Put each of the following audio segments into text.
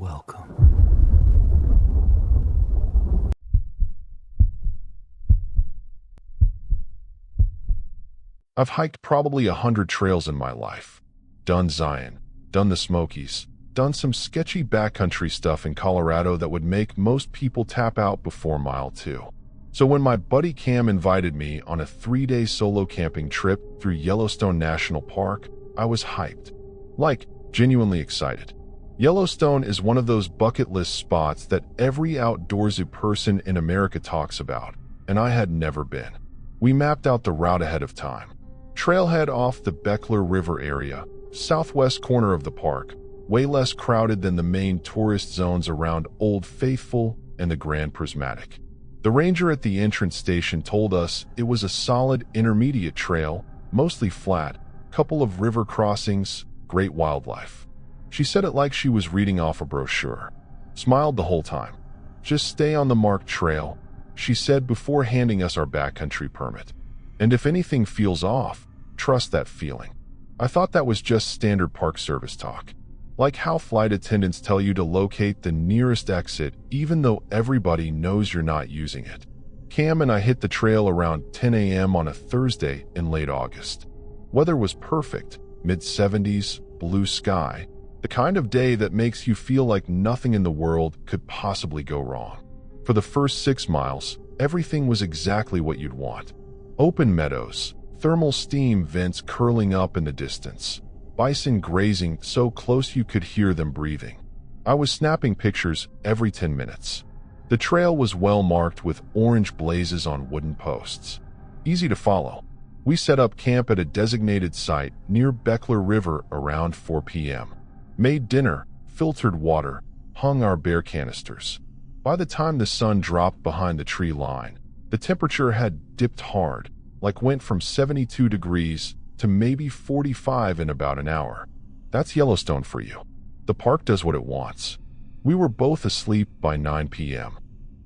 Welcome. I've hiked probably 100 trails in my life. Done Zion, done the Smokies, done some sketchy backcountry stuff in Colorado that would make most people tap out before mile 2. So when my buddy Cam invited me on a 3-day solo camping trip through Yellowstone National Park, I was hyped. Like, genuinely excited. Yellowstone is one of those bucket list spots that every outdoorsy person in America talks about, and I had never been. We mapped out the route ahead of time. Trailhead off the Beckler River area, southwest corner of the park, way less crowded than the main tourist zones around Old Faithful and the Grand Prismatic. The ranger at the entrance station told us it was a solid intermediate trail, mostly flat, couple of river crossings, great wildlife. She said it like she was reading off a brochure. Smiled the whole time. Just stay on the marked trail, she said before handing us our backcountry permit. And if anything feels off, trust that feeling. I thought that was just standard Park Service talk. Like how flight attendants tell you to locate the nearest exit even though everybody knows you're not using it. Cam and I hit the trail around 10 a.m. on a Thursday in late August. Weather was perfect, mid-70s, blue sky, the kind of day that makes you feel like nothing in the world could possibly go wrong. For the first 6 miles, everything was exactly what you'd want. Open meadows, thermal steam vents curling up in the distance, bison grazing so close you could hear them breathing. I was snapping pictures every 10 minutes. The trail was well marked with orange blazes on wooden posts. Easy to follow. We set up camp at a designated site near Beckler River around 4 p.m. Made dinner, filtered water, hung our bear canisters. By the time the sun dropped behind the tree line, the temperature had dipped hard, like went from 72 degrees to maybe 45 in about an hour. That's Yellowstone for you. The park does what it wants. We were both asleep by 9 p.m.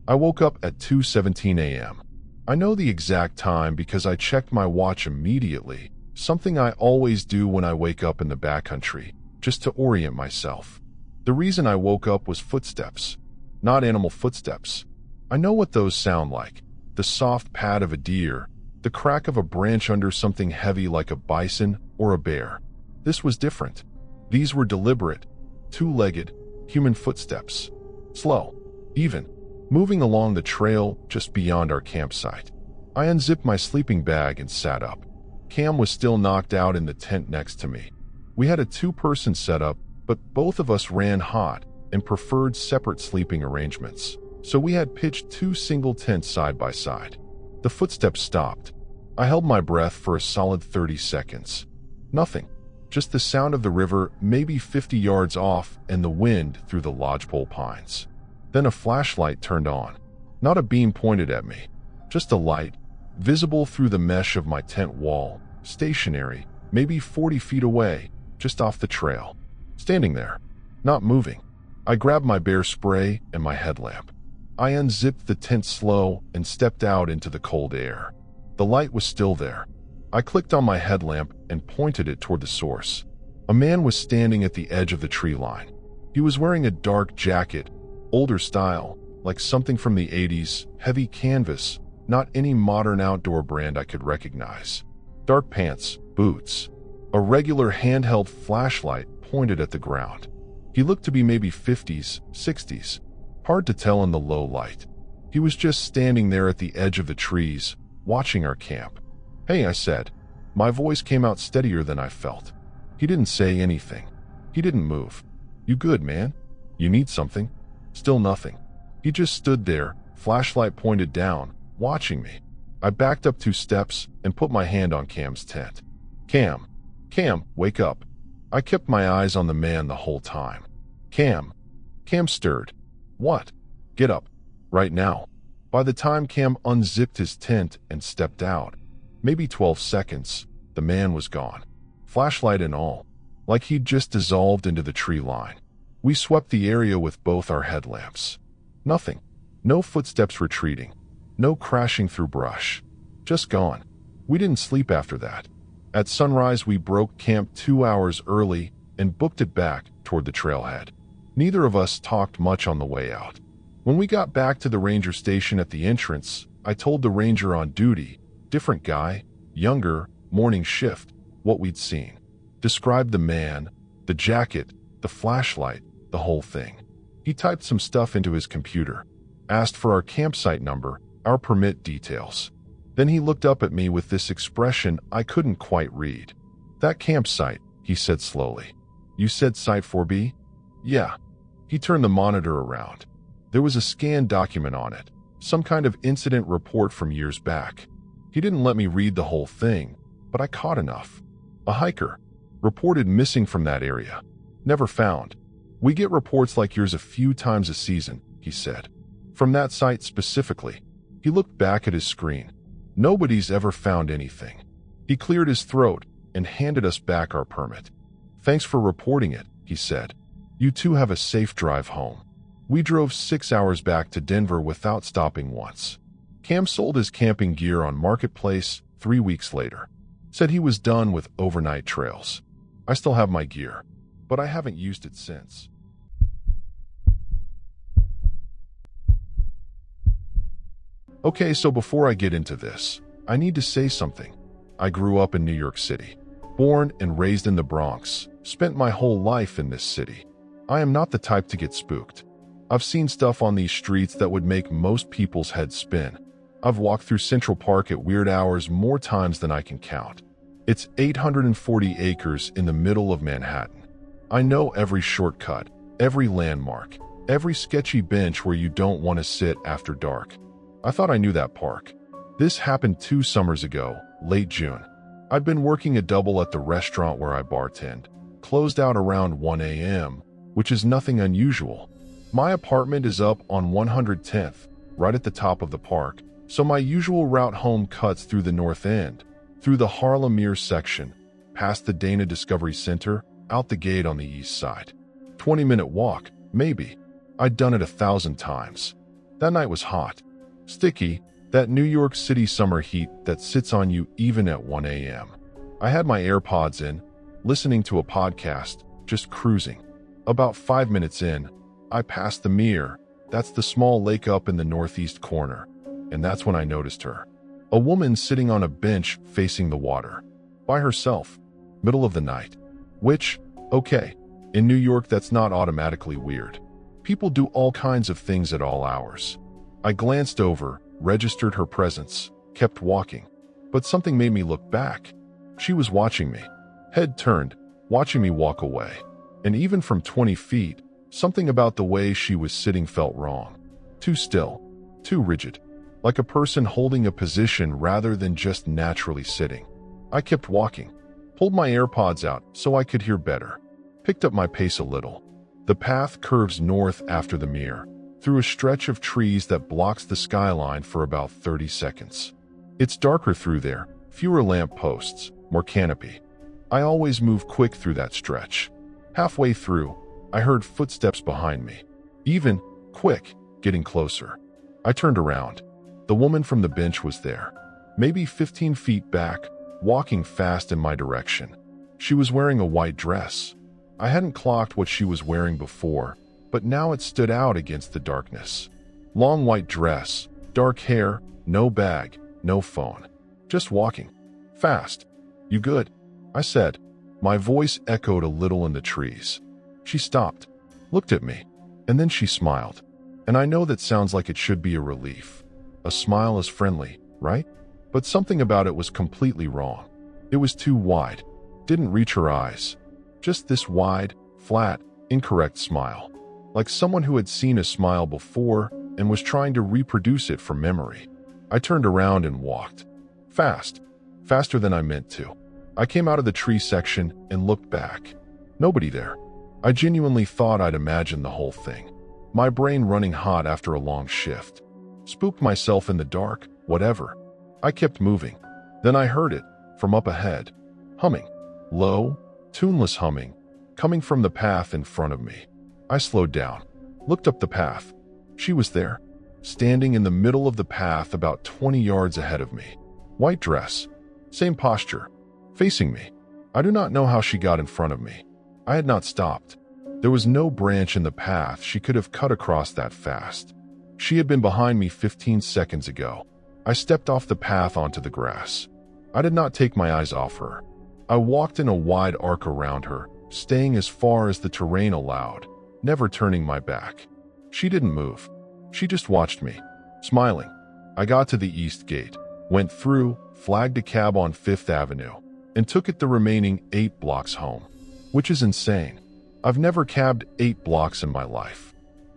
I woke up at 2:17 a.m. I know the exact time because I checked my watch immediately, something I always do when I wake up in the backcountry, just to orient myself. The reason I woke up was footsteps, not animal footsteps. I know what those sound like. The soft pad of a deer, the crack of a branch under something heavy like a bison or a bear. This was different. These were deliberate, two-legged, human footsteps. Slow, even, moving along the trail just beyond our campsite. I unzipped my sleeping bag and sat up. Cam was still knocked out in the tent next to me. We had a 2-person setup, but both of us ran hot and preferred separate sleeping arrangements, so we had pitched 2 single tents side by side. The footsteps stopped. I held my breath for a solid 30 seconds. Nothing. Just the sound of the river maybe 50 yards off and the wind through the lodgepole pines. Then a flashlight turned on. Not a beam pointed at me. Just a light, visible through the mesh of my tent wall, stationary, maybe 40 feet away, just off the trail. Standing there, not moving. I grabbed my bear spray and my headlamp. I unzipped the tent slow and stepped out into the cold air. The light was still there. I clicked on my headlamp and pointed it toward the source. A man was standing at the edge of the tree line. He was wearing a dark jacket, older style, like something from the 80s, heavy canvas, not any modern outdoor brand I could recognize. Dark pants, boots, a regular handheld flashlight pointed at the ground. He looked to be maybe 50s, 60s. Hard to tell in the low light. He was just standing there at the edge of the trees, watching our camp. "Hey," I said. My voice came out steadier than I felt. He didn't say anything. He didn't move. "You good, man? You need something?" Still nothing. He just stood there, flashlight pointed down, watching me. I backed up 2 steps and put my hand on Cam's tent. Cam, wake up." I kept my eyes on the man the whole time. Cam stirred. "What?" "Get up. Right now." By the time Cam unzipped his tent and stepped out, maybe 12 seconds, the man was gone. Flashlight and all, like he'd just dissolved into the tree line. We swept the area with both our headlamps. Nothing. No footsteps retreating. No crashing through brush. Just gone. We didn't sleep after that. At sunrise, we broke camp 2 hours early and booked it back toward the trailhead. Neither of us talked much on the way out. When we got back to the ranger station at the entrance, I told the ranger on duty, different guy, younger, morning shift, what we'd seen. Described the man, the jacket, the flashlight, the whole thing. He typed some stuff into his computer, asked for our campsite number, our permit details. Then he looked up at me with this expression I couldn't quite read. "That campsite," he said slowly. "You said Site 4B? Yeah." He turned the monitor around. There was a scanned document on it, some kind of incident report from years back. He didn't let me read the whole thing, but I caught enough. A hiker, reported missing from that area. Never found. "We get reports like yours a few times a season," he said. "From that site specifically." He looked back at his screen. "Nobody's ever found anything." He cleared his throat and handed us back our permit. "Thanks for reporting it," he said. "You two have a safe drive home." We drove 6 hours back to Denver without stopping once. Cam sold his camping gear on Marketplace 3 weeks later. Said he was done with overnight trails. I still have my gear, but I haven't used it since. Okay, so before I get into this, I need to say something. I grew up in New York City. Born and raised in the Bronx, spent my whole life in this city. I am not the type to get spooked. I've seen stuff on these streets that would make most people's heads spin. I've walked through Central Park at weird hours more times than I can count. It's 840 acres in the middle of Manhattan. I know every shortcut, every landmark, every sketchy bench where you don't want to sit after dark. I thought I knew that park. This happened 2 summers ago, late June. I'd been working a double at the restaurant where I bartend, closed out around 1 a.m., which is nothing unusual. My apartment is up on 110th, right at the top of the park, so my usual route home cuts through the North End, through the Harlem section, past the Dana Discovery Center, out the gate on the east side. 20-minute walk, maybe. I'd done it 1,000 times. That night was hot. Sticky, that New York City summer heat that sits on you even at 1 a.m. I had my AirPods in, listening to a podcast, just cruising. About 5 minutes in, I passed the Mere, that's the small lake up in the northeast corner, and that's when I noticed her. A woman sitting on a bench facing the water. By herself, middle of the night. Which, okay, in New York that's not automatically weird. People do all kinds of things at all hours. I glanced over, registered her presence, kept walking. But something made me look back. She was watching me. Head turned, watching me walk away. And even from 20 feet, something about the way she was sitting felt wrong. Too still, too rigid. Like a person holding a position rather than just naturally sitting. I kept walking, pulled my AirPods out so I could hear better, picked up my pace a little. The path curves north after the Mere, through a stretch of trees that blocks the skyline for about 30 seconds. It's darker through there, fewer lamp posts, more canopy. I always move quick through that stretch. Halfway through, I heard footsteps behind me. Even, quick, getting closer. I turned around. The woman from the bench was there, maybe 15 feet back, walking fast in my direction. She was wearing a white dress. I hadn't clocked what she was wearing before, but now it stood out against the darkness. Long white dress, dark hair, no bag, no phone. Just walking. Fast. "You good?" I said. My voice echoed a little in the trees. She stopped, looked at me, and then she smiled. And I know that sounds like it should be a relief. A smile is friendly, right? But something about it was completely wrong. It was too wide. Didn't reach her eyes. Just this wide, flat, incorrect smile. Like someone who had seen a smile before and was trying to reproduce it from memory. I turned around and walked. Fast. Faster than I meant to. I came out of the tree section and looked back. Nobody there. I genuinely thought I'd imagined the whole thing. My brain running hot after a long shift. Spooked myself in the dark, whatever. I kept moving. Then I heard it, from up ahead. Humming. Low, tuneless humming, coming from the path in front of me. I slowed down, looked up the path. She was there, standing in the middle of the path about 20 yards ahead of me. White dress, same posture, facing me. I do not know how she got in front of me. I had not stopped. There was no branch in the path she could have cut across that fast. She had been behind me 15 seconds ago. I stepped off the path onto the grass. I did not take my eyes off her. I walked in a wide arc around her, staying as far as the terrain allowed, never turning my back. She didn't move. She just watched me, smiling. I got to the east gate, went through, flagged a cab on 5th Avenue, and took it the remaining 8 blocks home, which is insane. I've never cabbed 8 blocks in my life.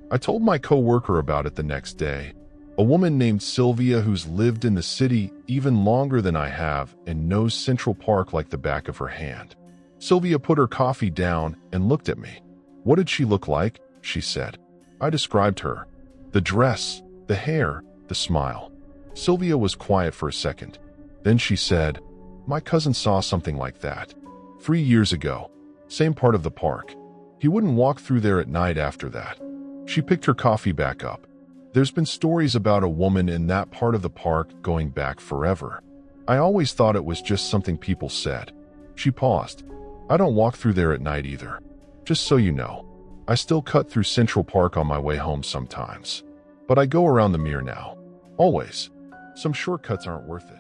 I told my coworker about it the next day, a woman named Sylvia who's lived in the city even longer than I have and knows Central Park like the back of her hand. Sylvia put her coffee down and looked at me. What did she look like? She said. I described her. The dress, the hair, the smile. Sylvia was quiet for a second. Then she said, my cousin saw something like that 3 years ago, same part of the park. He wouldn't walk through there at night after that. She picked her coffee back up. There's been stories about a woman in that part of the park going back forever. I always thought it was just something people said. She paused. I don't walk through there at night either. Just so you know, I still cut through Central Park on my way home sometimes. But I go around the Mere now. Always. Some shortcuts aren't worth it.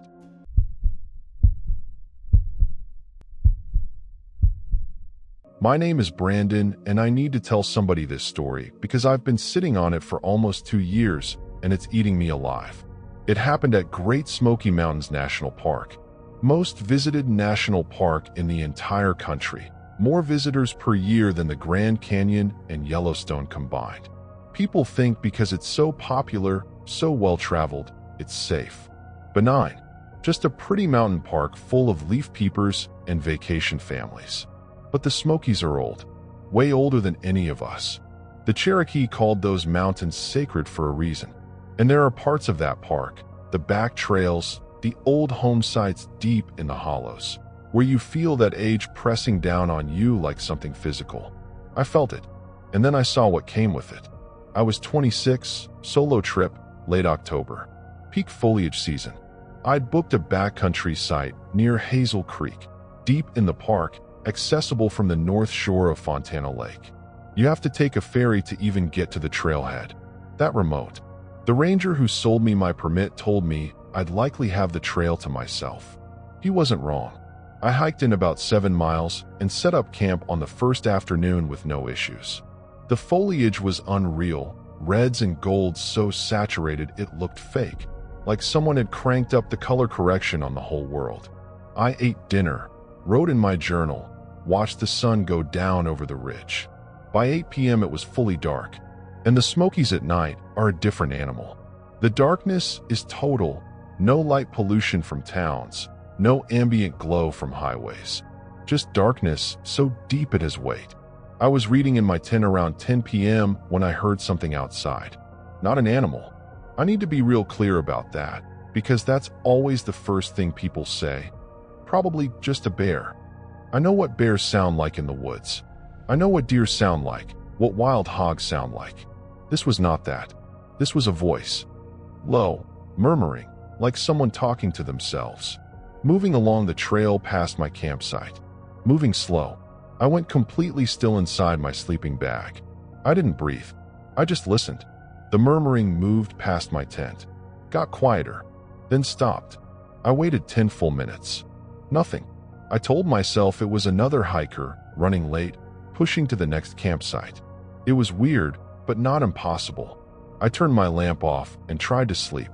My name is Brandon, and I need to tell somebody this story because I've been sitting on it for almost 2 years, and it's eating me alive. It happened at Great Smoky Mountains National Park, most visited national park in the entire country, more visitors per year than the Grand Canyon and Yellowstone combined. People think because it's so popular, so well-traveled, it's safe. Benign. Just a pretty mountain park full of leaf peepers and vacation families. But the Smokies are old, way older than any of us. The Cherokee called those mountains sacred for a reason. And there are parts of that park, the back trails, the old home sites deep in the hollows, where you feel that age pressing down on you like something physical. I felt it, and then I saw what came with it. I was 26, solo trip, late October, peak foliage season. I'd booked a backcountry site near Hazel Creek, deep in the park, accessible from the north shore of Fontana Lake. You have to take a ferry to even get to the trailhead. That remote. The ranger who sold me my permit told me I'd likely have the trail to myself. He wasn't wrong. I hiked in about 7 miles and set up camp on the first afternoon with no issues. The foliage was unreal, reds and golds so saturated it looked fake, like someone had cranked up the color correction on the whole world. I ate dinner, wrote in my journal, watched the sun go down over the ridge. By 8 p.m. it was fully dark, and the Smokies at night are a different animal. The darkness is total, no light pollution from towns, no ambient glow from highways. Just darkness so deep it has weight. I was reading in my tent around 10 p.m. when I heard something outside. Not an animal. I need to be real clear about that, because that's always the first thing people say. Probably just a bear. I know what bears sound like in the woods. I know what deer sound like, what wild hogs sound like. This was not that. This was a voice. Low, murmuring, like someone talking to themselves. Moving along the trail past my campsite. Moving slow. I went completely still inside my sleeping bag. I didn't breathe. I just listened. The murmuring moved past my tent. Got quieter. Then stopped. I waited 10 full minutes. Nothing. I told myself it was another hiker, running late, pushing to the next campsite. It was weird, but not impossible. I turned my lamp off and tried to sleep.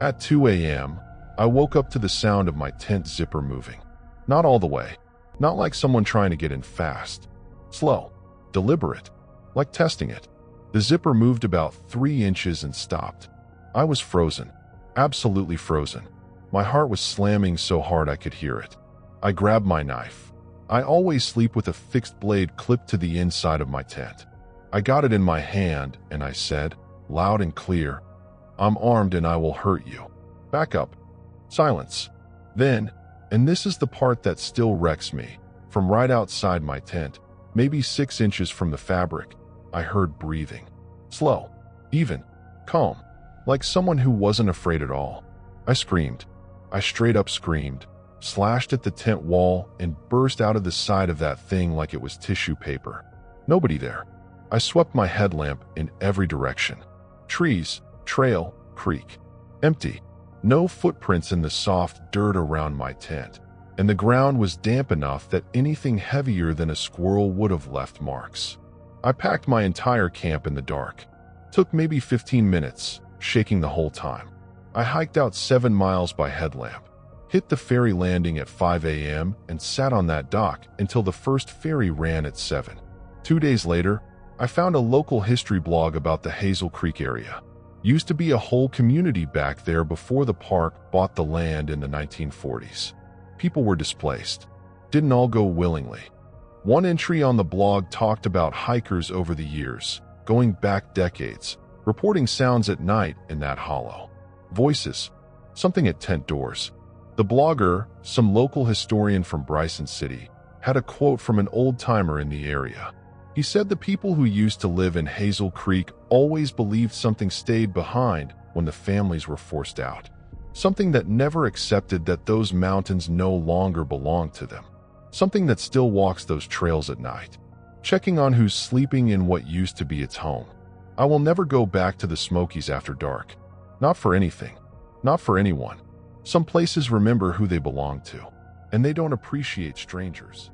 At 2 a.m., I woke up to the sound of my tent zipper moving. Not all the way. Not like someone trying to get in fast. Slow. Deliberate. Like testing it. The zipper moved about 3 inches and stopped. I was frozen. Absolutely frozen. My heart was slamming so hard I could hear it. I grabbed my knife. I always sleep with a fixed blade clipped to the inside of my tent. I got it in my hand and I said, loud and clear, I'm armed and I will hurt you. Back up. Silence. Then, and this is the part that still wrecks me, from right outside my tent, maybe 6 inches from the fabric, I heard breathing. Slow. Even. Calm. Like someone who wasn't afraid at all. I screamed. I straight up screamed, slashed at the tent wall, and burst out of the side of that thing like it was tissue paper. Nobody there. I swept my headlamp in every direction. Trees, trail, creek. Empty. No footprints in the soft dirt around my tent, and the ground was damp enough that anything heavier than a squirrel would have left marks. I packed my entire camp in the dark. Took maybe 15 minutes, shaking the whole time. I hiked out 7 miles by headlamp, hit the ferry landing at 5 a.m. and sat on that dock until the first ferry ran at 7. 2 days later, I found a local history blog about the Hazel Creek area. Used to be a whole community back there before the park bought the land in the 1940s. People were displaced. Didn't all go willingly. One entry on the blog talked about hikers over the years, going back decades, reporting sounds at night in that hollow. Voices. Something at tent doors. The blogger, some local historian from Bryson City, had a quote from an old-timer in the area. He said the people who used to live in Hazel Creek always believed something stayed behind when the families were forced out. Something that never accepted that those mountains no longer belonged to them. Something that still walks those trails at night, checking on who's sleeping in what used to be its home. I will never go back to the Smokies after dark. Not for anything. Not for anyone. Some places remember who they belong to, and they don't appreciate strangers.